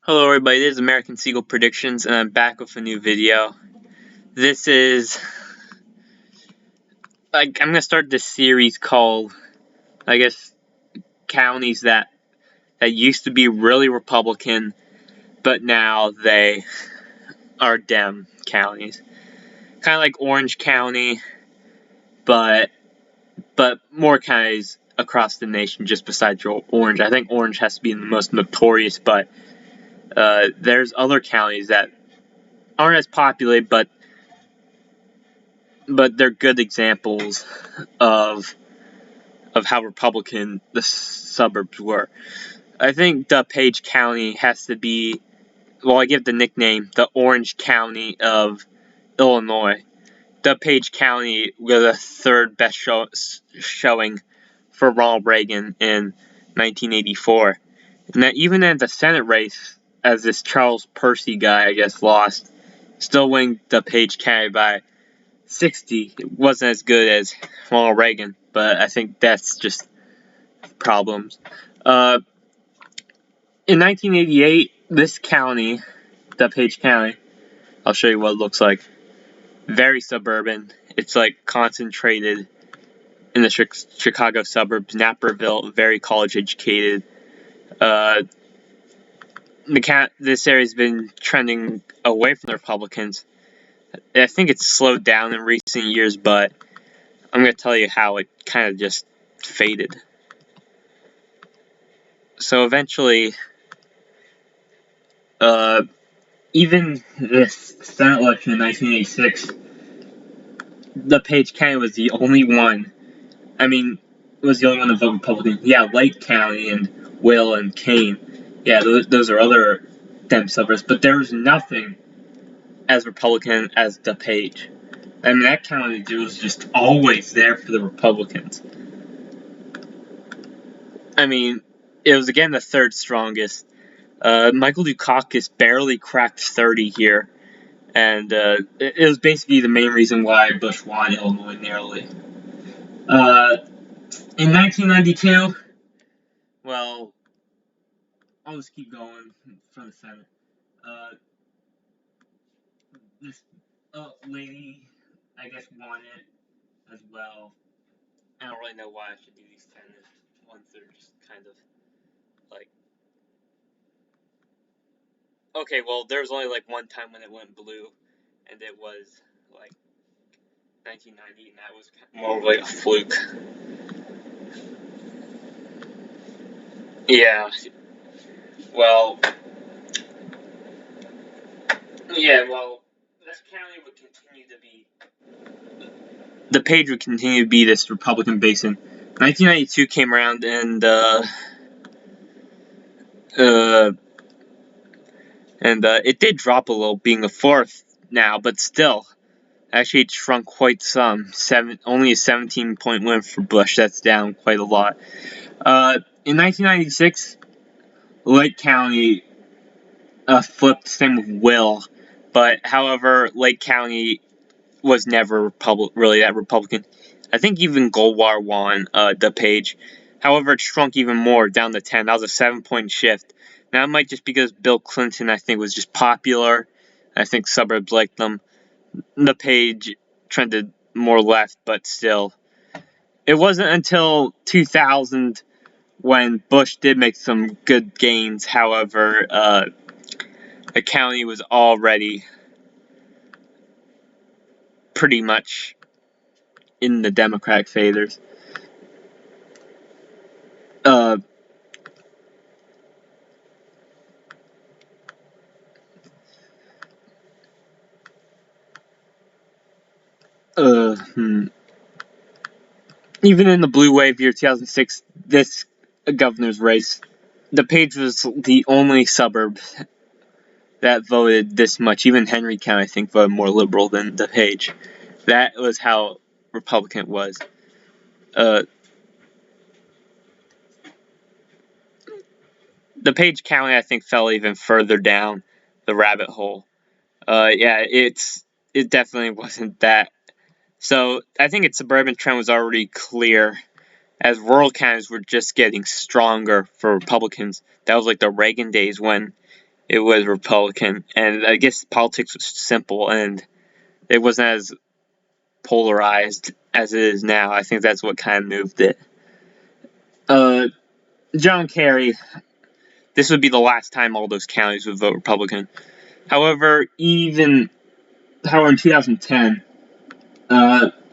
Hello everybody, this is American Seagull Predictions, and I'm back with a new video. This is, I'm going to start this series called, counties that used to be really Republican, but now they are Dem counties. Kind of like Orange County, but more counties across the nation just besides Orange. I think Orange has to be the most notorious, but there's other counties that aren't as populated, but they're good examples of how Republican the suburbs were. I think DuPage County has to be, well, I give the nickname the Orange County of Illinois. DuPage County was the third best showing for Ronald Reagan in 1984. And that even in the Senate race, as this Charles Percy guy, I guess, lost, still winning DuPage County by 60. It wasn't as good as Ronald Reagan, but I think that's just problems. In 1988, this county, DuPage County, I'll show you what it looks like. Very suburban. It's like concentrated in the Chicago suburbs. Naperville, very college educated. This area's been trending away from the Republicans. I think it's slowed down in recent years, but I'm going to tell you how it kind of just faded. So eventually, even this Senate election in 1986, DuPage County was the only one. Was the only one to vote Republican. Yeah, Lake County and Will and Kane. Yeah, those are other Dem suburbs, but there was nothing as Republican as DuPage. That county was just always there for the Republicans. It was again the third strongest. Michael Dukakis barely cracked 30 here, and it was basically the main reason why Bush won Illinois narrowly. In 1992, well, I'll just keep going from the Senate. This lady, I guess, won it as well. I don't really know why I should do these 10 ones. They're just kind of like. Okay, well, there was only like one time when it went blue, and it was like 1990, and that was more like a fluke. Yeah. Well, this county would continue to be. DuPage would continue to be this Republican basin. 1992 came around, and it did drop a little, being the fourth now, but still, actually it shrunk quite some. Only a 17-point win for Bush. That's down quite a lot. In 1996, Lake County flipped, same with Will, but however, Lake County was never really that Republican. I think even Goldwater won DuPage. However, it shrunk even more, down to 10. That was a 7-point shift. Now, it might just because Bill Clinton, I think, was just popular. I think suburbs liked them. DuPage trended more left, but still. It wasn't until 2000 when Bush did make some good gains. However, the county was already pretty much in the Democratic favors. Even in the blue wave year 2006, this governor's race, DuPage was the only suburb that voted this much. Even Henry County, I think, voted more liberal than DuPage. That was how Republican it was. DuPage County, I think, fell even further down the rabbit hole. It definitely wasn't that. So I think its suburban trend was already clear, as rural counties were just getting stronger for Republicans. That was like the Reagan days when it was Republican. And I guess politics was simple, and it wasn't as polarized as it is now. I think that's what kind of moved it. John Kerry, this would be the last time all those counties would vote Republican. However, in 2010,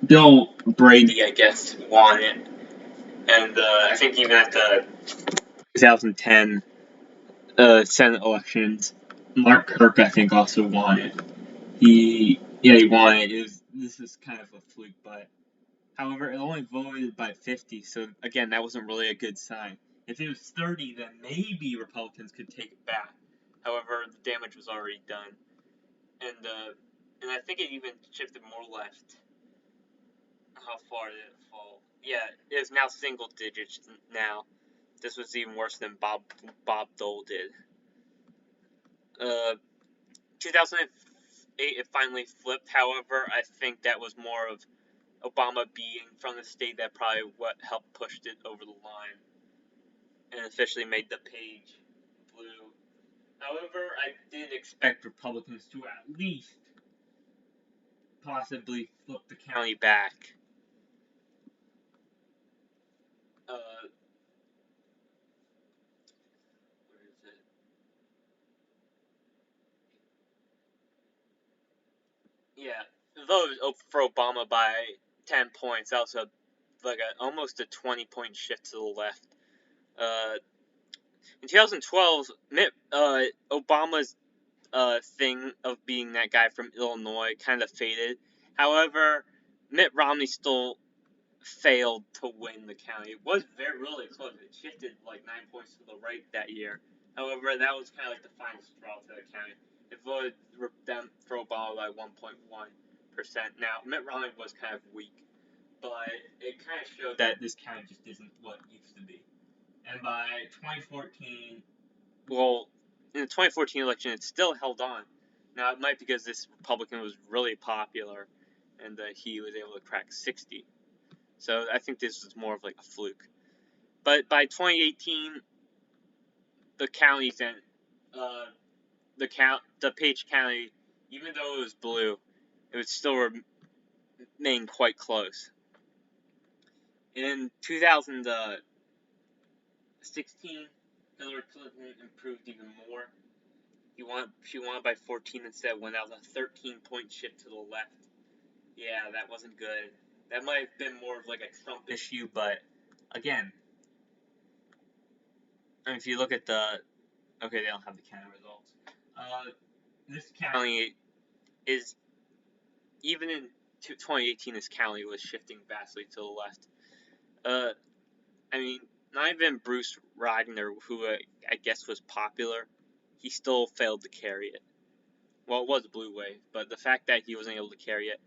Bill Brady, I guess, won it. And I think even at the 2010 Senate elections, Mark Kirk, I think, also won it. He won it. This is kind of a fluke, but however, it only voted by 50, so again, that wasn't really a good sign. If it was 30, then maybe Republicans could take it back. However, the damage was already done, and I think it even shifted more left. How far did it fall? Yeah, it is now single digits now. This was even worse than Bob Dole did. 2008, it finally flipped. However, I think that was more of Obama being from the state that probably what helped pushed it over the line and officially made DuPage blue. However, I did expect Republicans to at least possibly flip the county back. Where is it? Yeah, voted for Obama by 10 points. That was almost a 20-point shift to the left. In 2012, Obama's thing of being that guy from Illinois kind of faded. However, Mitt Romney still failed to win the county. It was really close. It shifted like 9 points to the right that year. However, that was kind of like the final straw to the county. It voted them for Obama by 1.1%. Now, Mitt Romney was kind of weak, but it kind of showed that this county just isn't what it used to be. And by 2014, well, in the 2014 election, it still held on. Now, it might be because this Republican was really popular and he was able to crack 60. So I think this was more of like a fluke. But by 2018, the counties and DuPage County, even though it was blue, it would still remain quite close. In 2016, Hillary Clinton improved even more. She won by 14 instead, went out a 13-point shift to the left. Yeah, that wasn't good. That might have been more of like a Trump issue, but again, and if you look at okay, they don't have the county results. This county is, even in 2018, this county was shifting vastly to the left. I mean, not even Bruce Wagner, who I guess was popular, he still failed to carry it. Well, it was a blue wave, but the fact that he wasn't able to carry it.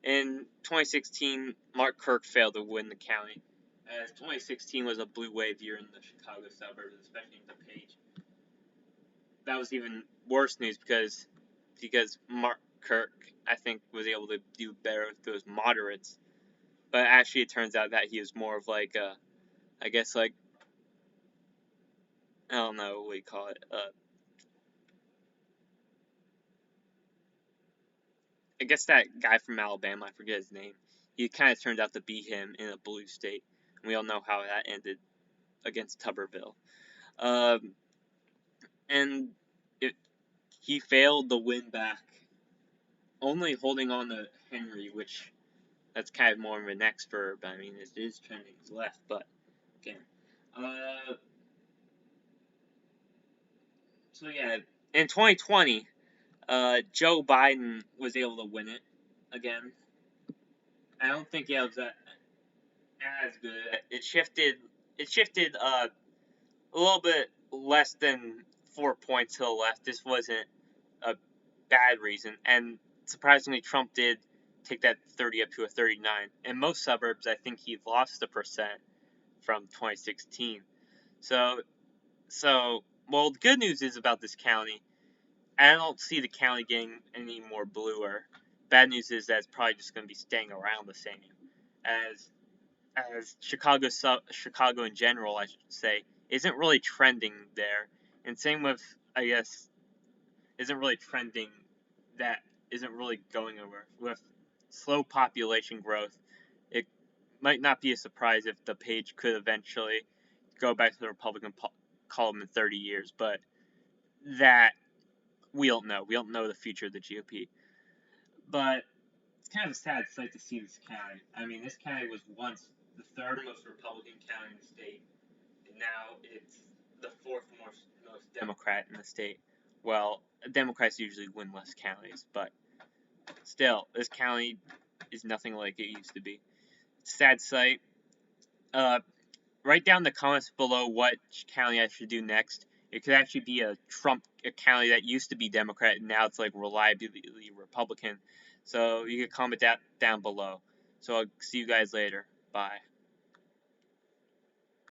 In 2016, Mark Kirk failed to win the county, as 2016 was a blue wave year in the Chicago suburbs, especially in DuPage. That was even worse news because Mark Kirk, I think, was able to do better with those moderates. But actually, it turns out that he was more of like I guess like, I don't know what you call it. I guess that guy from Alabama, I forget his name. He kind of turned out to be him in a blue state. And we all know how that ended against Tuberville. And he failed to win back, only holding on to Henry, which that's kind of more of an expert. I mean, it is trending left, but again. So yeah, in 2020, Joe Biden was able to win it again. I don't think it was as good. It shifted a little bit less than 4 points to the left. This wasn't a bad reason, and surprisingly, Trump did take that 30 up to a 39. In most suburbs, I think he lost a percent from 2016. So, well, the good news is about this county, I don't see the county getting any more bluer. Bad news is that it's probably just going to be staying around the same, as Chicago in general, I should say, isn't really trending there. And same with, I guess, isn't really trending, that isn't really going over. With slow population growth, it might not be a surprise if DuPage could eventually go back to the Republican column in 30 years, but that we don't know. We don't know the future of the GOP. But it's kind of a sad sight to see this county. I mean, this county was once the third most Republican county in the state, and now it's the fourth most Democrat in the state. Well, Democrats usually win less counties, but still, this county is nothing like it used to be. It's a sad sight. Write down in the comments below what county I should do next. It could actually be a county that used to be Democrat and now it's like reliably Republican. So you can comment that down below. So I'll see you guys later. Bye.